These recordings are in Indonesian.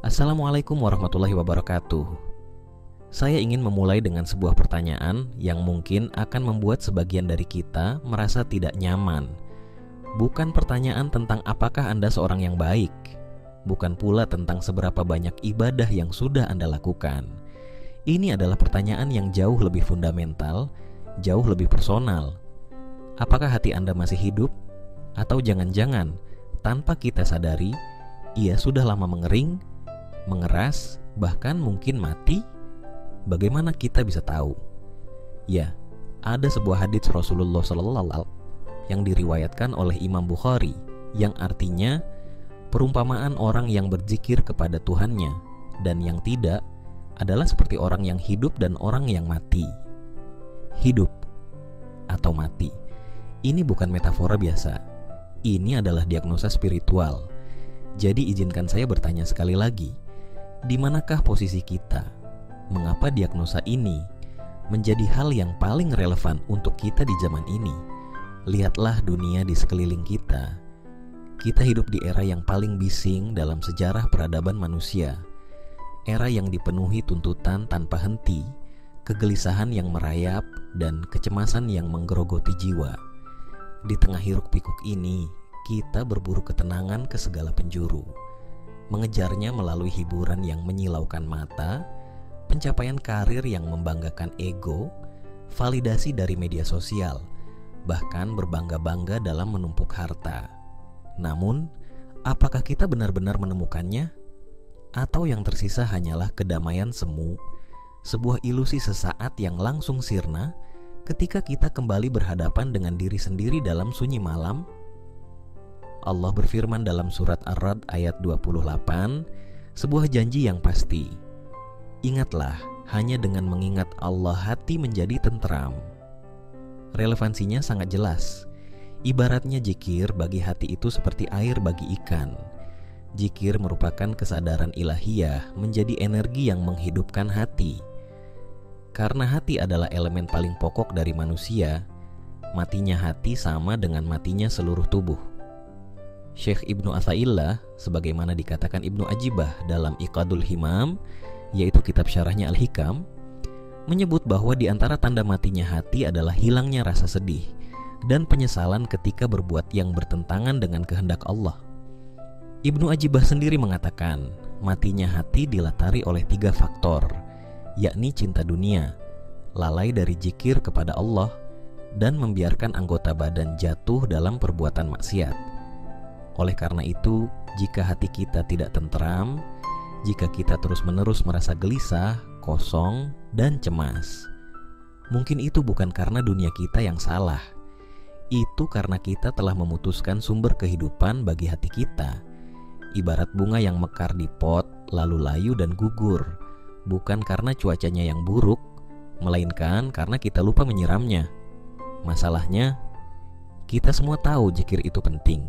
Assalamualaikum warahmatullahi wabarakatuh. Saya ingin memulai dengan sebuah pertanyaan yang mungkin akan membuat sebagian dari kita merasa tidak nyaman. Bukan pertanyaan tentang apakah Anda seorang yang baik, bukan pula tentang seberapa banyak ibadah yang sudah Anda lakukan. Ini adalah pertanyaan yang jauh lebih fundamental, jauh lebih personal. Apakah hati Anda masih hidup? Atau jangan-jangan tanpa kita sadari, ia sudah lama mengering, mengeras, bahkan mungkin mati? Bagaimana kita bisa tahu? Ya, ada sebuah hadits Rasulullah SAW yang diriwayatkan oleh Imam Bukhari, yang artinya perumpamaan orang yang berzikir kepada Tuhannya dan yang tidak adalah seperti orang yang hidup dan orang yang mati. Hidup atau mati, ini bukan metafora biasa. Ini adalah diagnosa spiritual. Jadi izinkan saya bertanya sekali lagi, di manakah posisi kita? Mengapa diagnosa ini menjadi hal yang paling relevan untuk kita di zaman ini? Lihatlah dunia di sekeliling kita. Kita hidup di era yang paling bising dalam sejarah peradaban manusia. Era yang dipenuhi tuntutan tanpa henti, kegelisahan yang merayap, dan kecemasan yang menggerogoti jiwa. Di tengah hiruk-pikuk ini, kita berburu ketenangan ke segala penjuru, mengejarnya melalui hiburan yang menyilaukan mata, pencapaian karir yang membanggakan ego, validasi dari media sosial, bahkan berbangga-bangga dalam menumpuk harta. Namun, apakah kita benar-benar menemukannya? Atau yang tersisa hanyalah kedamaian semu, sebuah ilusi sesaat yang langsung sirna ketika kita kembali berhadapan dengan diri sendiri dalam sunyi malam? Allah berfirman dalam surat Ar-Ra'd ayat 28, sebuah janji yang pasti. Ingatlah, hanya dengan mengingat Allah hati menjadi tentram. Relevansinya sangat jelas. Ibaratnya zikir bagi hati itu seperti air bagi ikan. Zikir merupakan kesadaran ilahiyah menjadi energi yang menghidupkan hati. Karena hati adalah elemen paling pokok dari manusia, matinya hati sama dengan matinya seluruh tubuh. Syekh Ibnu Athaillah, sebagaimana dikatakan Ibnu Ajibah dalam Iqadul Himam, yaitu kitab syarahnya Al-Hikam, menyebut bahwa di antara tanda matinya hati adalah hilangnya rasa sedih dan penyesalan ketika berbuat yang bertentangan dengan kehendak Allah. Ibnu Ajibah sendiri mengatakan, matinya hati dilatari oleh 3 faktor, yakni cinta dunia, lalai dari zikir kepada Allah, dan membiarkan anggota badan jatuh dalam perbuatan maksiat. Oleh karena itu, jika hati kita tidak tentram, jika kita terus-menerus merasa gelisah, kosong, dan cemas, mungkin itu bukan karena dunia kita yang salah. Itu karena kita telah memutuskan sumber kehidupan bagi hati kita. Ibarat bunga yang mekar di pot, lalu layu dan gugur, bukan karena cuacanya yang buruk, melainkan karena kita lupa menyiramnya. Masalahnya, kita semua tahu zikir itu penting.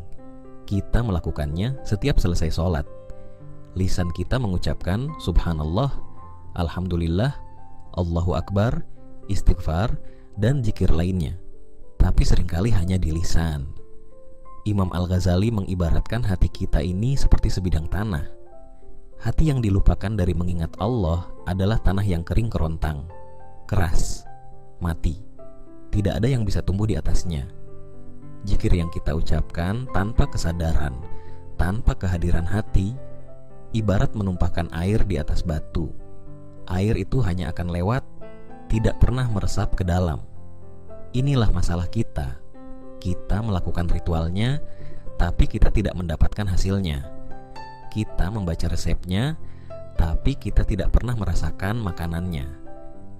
Kita melakukannya setiap selesai sholat. Lisan kita mengucapkan subhanallah, alhamdulillah, Allahu Akbar, istighfar, dan zikir lainnya. Tapi seringkali hanya di lisan. Imam Al-Ghazali mengibaratkan hati kita ini seperti sebidang tanah. Hati yang dilupakan dari mengingat Allah adalah tanah yang kering kerontang, keras, mati. Tidak ada yang bisa tumbuh di atasnya. Zikir yang kita ucapkan tanpa kesadaran, tanpa kehadiran hati, ibarat menumpahkan air di atas batu. Air itu hanya akan lewat, tidak pernah meresap ke dalam. Inilah masalah kita. Kita melakukan ritualnya, tapi kita tidak mendapatkan hasilnya. Kita membaca resepnya, tapi kita tidak pernah merasakan makanannya.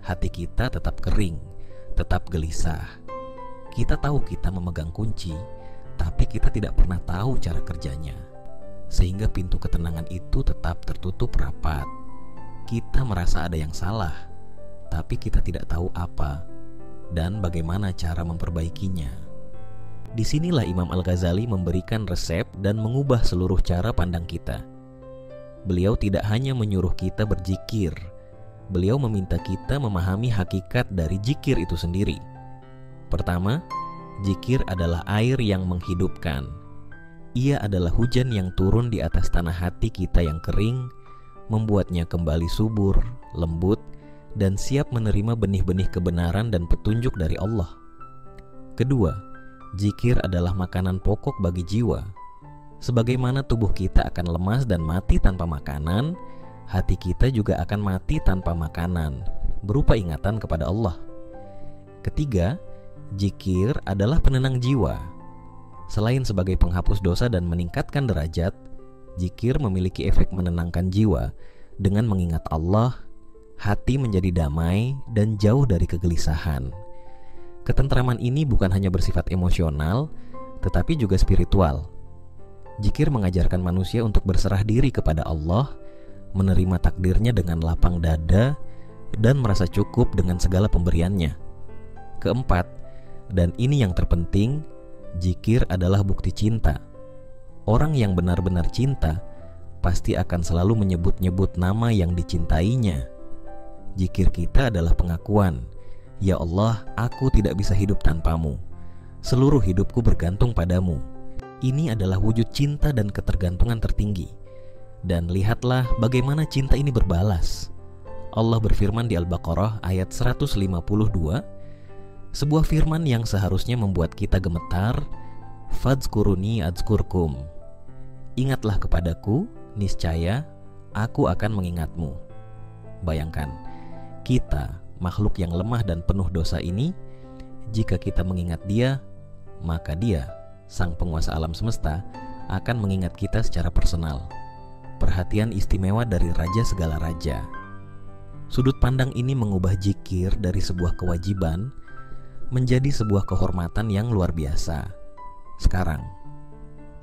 Hati kita tetap kering, tetap gelisah. Kita tahu kita memegang kunci, tapi kita tidak pernah tahu cara kerjanya. Sehingga pintu ketenangan itu tetap tertutup rapat. Kita merasa ada yang salah, tapi kita tidak tahu apa dan bagaimana cara memperbaikinya. Disinilah Imam Al-Ghazali memberikan resep dan mengubah seluruh cara pandang kita. Beliau tidak hanya menyuruh kita berzikir, beliau meminta kita memahami hakikat dari zikir itu sendiri. Pertama, zikir adalah air yang menghidupkan. Ia adalah hujan yang turun di atas tanah hati kita yang kering, membuatnya kembali subur, lembut, dan siap menerima benih-benih kebenaran dan petunjuk dari Allah. Kedua, zikir adalah makanan pokok bagi jiwa. Sebagaimana tubuh kita akan lemas dan mati tanpa makanan, hati kita juga akan mati tanpa makanan, berupa ingatan kepada Allah. Ketiga, zikir adalah penenang jiwa. Selain sebagai penghapus dosa dan meningkatkan derajat, zikir memiliki efek menenangkan jiwa. Dengan mengingat Allah, hati menjadi damai dan jauh dari kegelisahan. Ketentraman ini bukan hanya bersifat emosional, tetapi juga spiritual. Zikir mengajarkan manusia untuk berserah diri kepada Allah, menerima takdirnya dengan lapang dada, dan merasa cukup dengan segala pemberiannya. Keempat, dan ini yang terpenting, zikir adalah bukti cinta. Orang yang benar-benar cinta pasti akan selalu menyebut-nyebut nama yang dicintainya. Zikir kita adalah pengakuan, "Ya Allah, aku tidak bisa hidup tanpamu. Seluruh hidupku bergantung padamu." Ini adalah wujud cinta dan ketergantungan tertinggi. Dan lihatlah bagaimana cinta ini berbalas. Allah berfirman di Al-Baqarah ayat 152, sebuah firman yang seharusnya membuat kita gemetar, "Fadzkuruni adzkurkum." Ingatlah kepadaku, niscaya aku akan mengingatmu. Bayangkan, kita, makhluk yang lemah dan penuh dosa ini, jika kita mengingat Dia, maka Dia, Sang Penguasa alam semesta, akan mengingat kita secara personal. Perhatian istimewa dari Raja segala raja. Sudut pandang ini mengubah zikir dari sebuah kewajiban menjadi sebuah kehormatan yang luar biasa. Sekarang,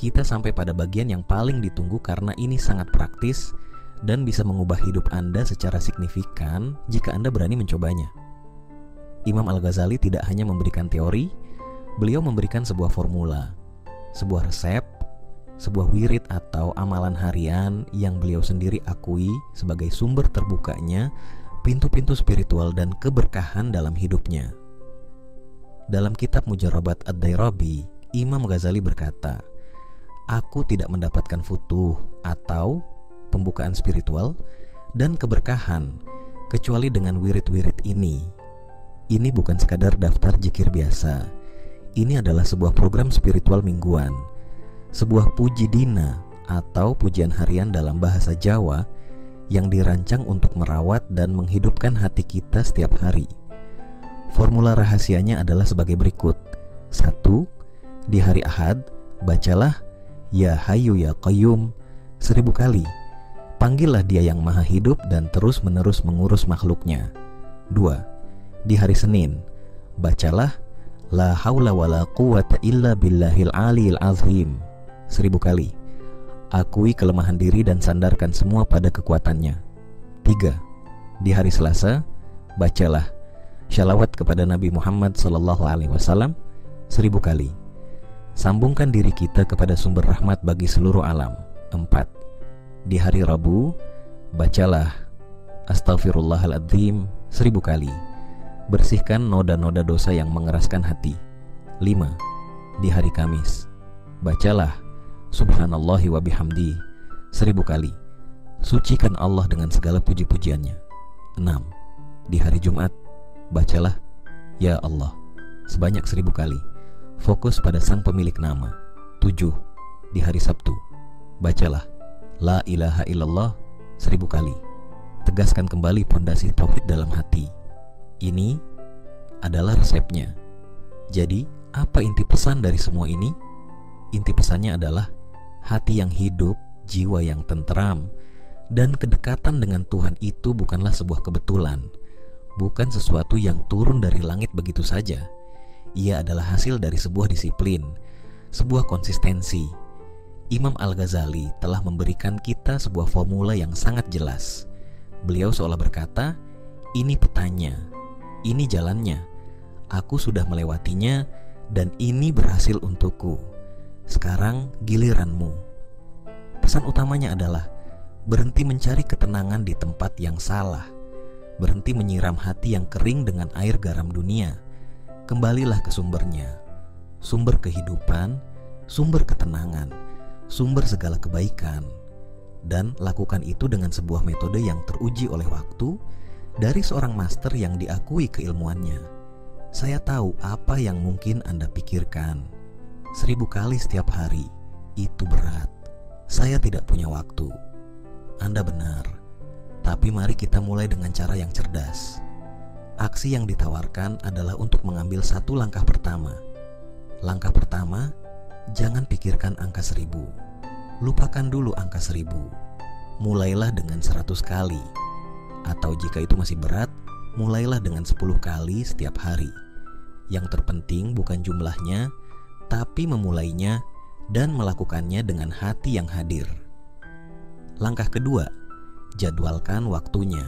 kita sampai pada bagian yang paling ditunggu karena ini sangat praktis dan bisa mengubah hidup Anda secara signifikan jika Anda berani mencobanya. Imam Al-Ghazali tidak hanya memberikan teori, beliau memberikan sebuah formula, sebuah resep, sebuah wirid atau amalan harian yang beliau sendiri akui sebagai sumber terbukanya pintu-pintu spiritual dan keberkahan dalam hidupnya. Dalam kitab Mujarrabat Ad-Dairabi, Imam Ghazali berkata, "Aku tidak mendapatkan futuh atau pembukaan spiritual dan keberkahan kecuali dengan wirid-wirid ini. Ini bukan sekadar daftar zikir biasa. Ini adalah sebuah program spiritual mingguan, sebuah puji dina atau pujian harian dalam bahasa Jawa yang dirancang untuk merawat dan menghidupkan hati kita setiap hari. Formula rahasianya adalah sebagai berikut. 1. Di hari Ahad, bacalah Ya Hayyu Ya Qayyum 1000 kali. Panggillah Dia yang Maha Hidup dan terus-menerus mengurus makhluknya. 2. Di hari Senin, bacalah La haula wa la quwata illa billahil aliyil azim 1000 kali. Akui kelemahan diri dan sandarkan semua pada kekuatannya. 3. Di hari Selasa, bacalah syalawat kepada Nabi Muhammad SAW 1000 kali. Sambungkan diri kita kepada sumber rahmat bagi seluruh alam. 4. Di hari Rabu, bacalah Astaghfirullahaladzim 1000 kali. Bersihkan noda-noda dosa yang mengeraskan hati. 5. Di hari Kamis, bacalah Subhanallahi wa bihamdi 1000 kali. Sucikan Allah dengan segala puji-pujiannya. 6. Di hari Jumat, bacalah Ya Allah sebanyak 1000 kali. Fokus pada Sang Pemilik nama. 7. Di hari Sabtu, bacalah La ilaha illallah 1000 kali. Tegaskan kembali pondasi tauhid dalam hati. Ini adalah resepnya. Jadi, apa inti pesan dari semua ini? Inti pesannya adalah hati yang hidup, jiwa yang tentram, dan kedekatan dengan Tuhan itu bukanlah sebuah kebetulan, bukan sesuatu yang turun dari langit begitu saja. Ia adalah hasil dari sebuah disiplin, sebuah konsistensi. Imam Al-Ghazali telah memberikan kita sebuah formula yang sangat jelas. Beliau seolah berkata, ini petanya, ini jalannya, aku sudah melewatinya, dan ini berhasil untukku. Sekarang giliranmu. Pesan utamanya adalah berhenti mencari ketenangan di tempat yang salah. Berhenti menyiram hati yang kering dengan air garam dunia. Kembalilah ke sumbernya, sumber kehidupan, sumber ketenangan, sumber segala kebaikan. dan lakukan itu dengan sebuah metode yang teruji oleh waktu dari seorang master yang diakui keilmuannya. Saya tahu apa yang mungkin Anda pikirkan. 1000 kali setiap hari, itu berat. Saya tidak punya waktu. Anda benar. Tapi mari kita mulai dengan cara yang cerdas. Aksi yang ditawarkan adalah untuk mengambil satu langkah pertama. Langkah pertama, jangan pikirkan angka 1000. Lupakan dulu angka 1000. Mulailah dengan 100 kali. Atau jika itu masih berat, mulailah dengan 10 kali setiap hari. Yang terpenting bukan jumlahnya, tapi memulainya dan melakukannya dengan hati yang hadir. Langkah kedua, jadwalkan waktunya.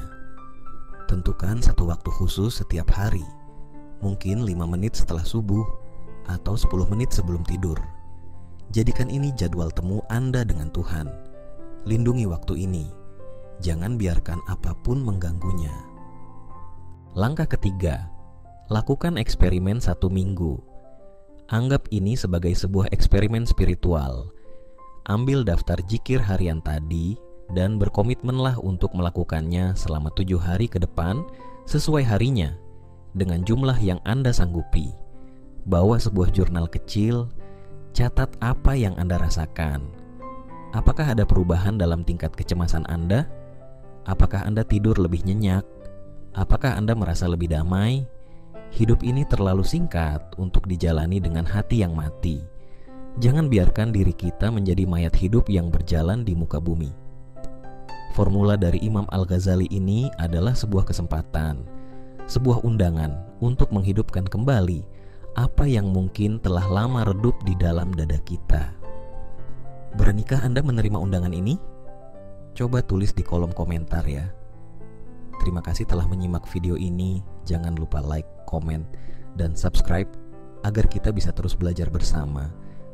Tentukan satu waktu khusus setiap hari. Mungkin 5 menit setelah subuh atau 10 menit sebelum tidur. Jadikan ini jadwal temu Anda dengan Tuhan. Lindungi waktu ini. Jangan biarkan apapun mengganggunya. Langkah ketiga, lakukan eksperimen 1 minggu. Anggap ini sebagai sebuah eksperimen spiritual. Ambil daftar zikir harian tadi dan berkomitmenlah untuk melakukannya selama 7 hari ke depan sesuai harinya dengan jumlah yang Anda sanggupi. Bawa sebuah jurnal kecil. Catat apa yang Anda rasakan. Apakah ada perubahan dalam tingkat kecemasan Anda? Apakah Anda tidur lebih nyenyak? Apakah Anda merasa lebih damai? Hidup ini terlalu singkat untuk dijalani dengan hati yang mati. Jangan biarkan diri kita menjadi mayat hidup yang berjalan di muka bumi. Formula dari Imam Al-Ghazali ini adalah sebuah kesempatan, sebuah undangan untuk menghidupkan kembali apa yang mungkin telah lama redup di dalam dada kita. Beranikah Anda menerima undangan ini? Coba tulis di kolom komentar ya. Terima kasih telah menyimak video ini. Jangan lupa like, komen, dan subscribe agar kita bisa terus belajar bersama.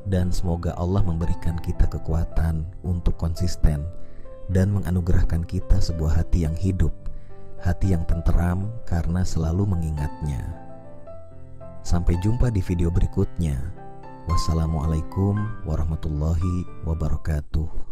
Dan semoga Allah memberikan kita kekuatan untuk konsisten dan menganugerahkan kita sebuah hati yang hidup, hati yang tenteram karena selalu mengingatnya. Sampai jumpa di video berikutnya. Wassalamualaikum warahmatullahi wabarakatuh.